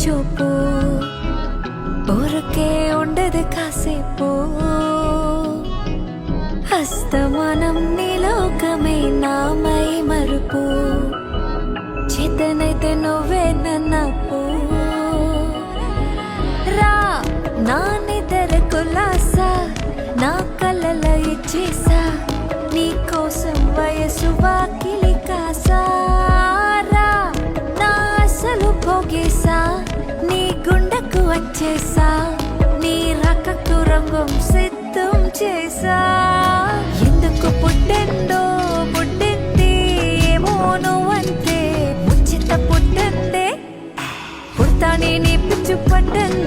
చూపు ఊరికే ఉండదు కాసేపు హస్తమానం నీ లోకమే నామై మరుపు చేతనైతే నువ్వే నన్నప్పు రా నా నిద్ర కులాసా నా కలల ఇచ్చేసా నీ కోసం వయసు వాకిలి కాసారా నా అసలు పోగేసా నీ గుండెకు వచ్చేసా నీ రకకు రంగం సిద్ధం చేసా ఎందుకు పుట్టిందో పుట్టింది ఏమో నువ్వంటే ముచ్చిత పుట్టిందే పుడతానే నీ పిచ్చు పట్టింది